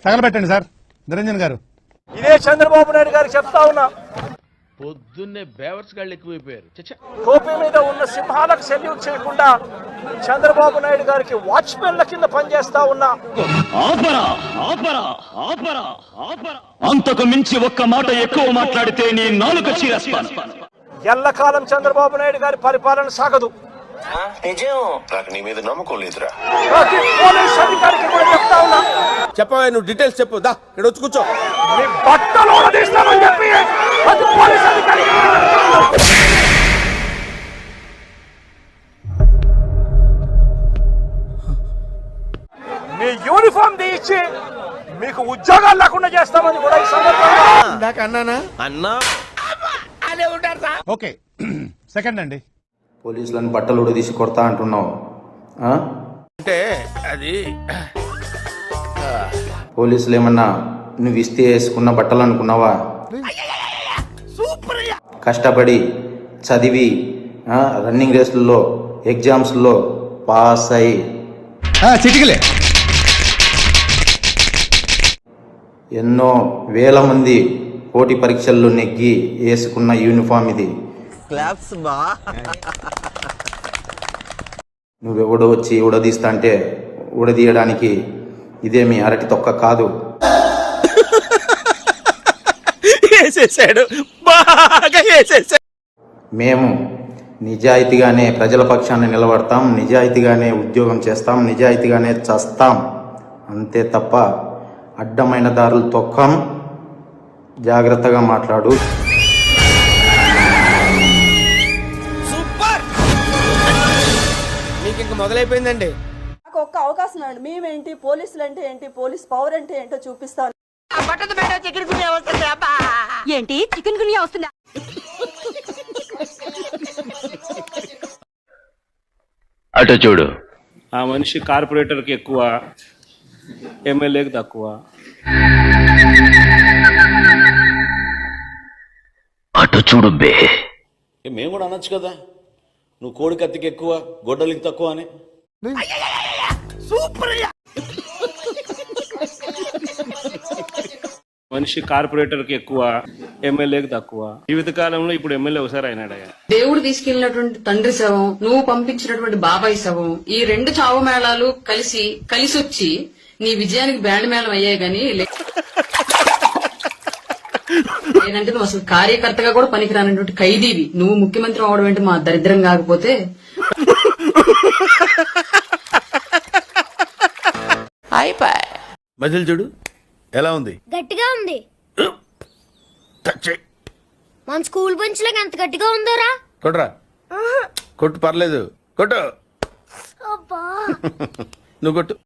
తగలబెట్టండి sir Niranjan గారు. ఇదే చంద్రబాబు నాయుడు గారికి చెప్తా ఉన్నా, పొద్దున్నే బేవర్స్ గాళ్ళు ఎక్కువైపోయారు. టోపీ మీద ఉన్న సింహాలకు సెల్యూట్ చేయకుండా చంద్రబాబు నాయుడు గారికి వాచ్మెన్ల కింద పనిచేస్తా ఉన్నా. అంతకు మించి ఒక్క మాట ఎక్కువ మాట్లాడితే నీ నాలుక చీరేస్తాను. ఎల్లకాలం చంద్రబాబు నాయుడు గారి పరిపాలన సాగదు. నిజం, నాకు నీ మీద నమ్మకం లేదురా. ప్రతి పోలీస్ అధికారికి కూడా చెప్తా ఉన్నా, చెప్పవా, నువ్వు డీటెయిల్స్ చెప్పు. దా ఇక్కడ వచ్చి కూర్చో. మీ బట్టలు తీస్తామని చెప్పి ప్రతి పోలీస్ అధికారికి మీ యూనిఫామ్ తీయించి మీకు ఉద్యోగాలు లేకుండా చేస్తామని కూడా ఈ సందర్భంగా అన్నా ఓకే సెకండ్ అండి. పోలీసులను బట్టలు ఉడదీసి కొడతా అంటున్నావు. అంటే అది పోలీసులు ఏమన్నా నువ్వు ఇస్తే వేసుకున్న బట్టలు అనుకున్నావా? కష్టపడి చదివి రన్నింగ్ రేసుల్లో ఎగ్జామ్స్లో పాస్ అయి చిటికలే ఎన్నో వేల మంది పోటీ పరీక్షల్లో నెగ్గి వేసుకున్న యూనిఫామ్ ఇది. నువ్వెవడో వచ్చి ఉడదీస్తా అంటే ఉడదీయడానికి ఇదేమి అరటి తొక్క కాదు. మేము నిజాయితీగానే ప్రజల పక్షాన్ని నిలబడతాం, నిజాయితీగానే ఉద్యోగం చేస్తాం, నిజాయితీగానే చస్తాం. అంతే తప్ప అడ్డమైన దారులు తొక్కం. జాగ్రత్తగా మాట్లాడు. మీకు ఇంక మొదలైపోయిందండి. నాకు ఒక్క అవకాశం అండి. మేమేంటి, పోలీసులు అంటే ఏంటి, పోలీస్ పవర్ అంటే ఏంటో చూపిస్తాను. ఏంటి చికెన్ గునియా వస్తుందా? అటు చూడు. ఆ మనిషి కార్పొరేటర్కి ఎక్కువ, ఎమ్మెల్యేకి తక్కువ. అటు చూడు బే. మేము కూడా అనొచ్చు కదా, నువ్వు కోడి కత్తికి ఎక్కువ గొడ్డలికి తక్కువ అని. మనిషి కార్పొరేటర్కి ఎక్కువ, ఎమ్మెల్యేకి తక్కువ. జీవితకాలంలో ఇప్పుడు ఎమ్మెల్యే ఒకసారి అయినాడయ్యా. దేవుడు తీసుకెళ్లినటువంటి తండ్రి శవం, నువ్వు పంపించినటువంటి బాబాయ్ శవం, ఈ రెండు చావు మేళాలు కలిసొచ్చి నీ విజయానికి బ్యాండ్ మేళం అయ్యాయి గాని ఏంటంటే నువ్వు అసలు కార్యకర్తగా కూడా పనికిరానటువంటి ఖైదీవి. నువ్వు ముఖ్యమంత్రి అవడం ఏంటి మా దరిద్రం కాకపోతే. మధ్యలో చూడు ఎలా ఉంది. గట్టిగా ఉంది. మన స్కూల్ బెంచ్ లాగా ఎంత గట్టిగా ఉందోరా. కొట్రా, కొట్టు, పర్లేదు, కొట్టు. నువ్వు కొట్టు.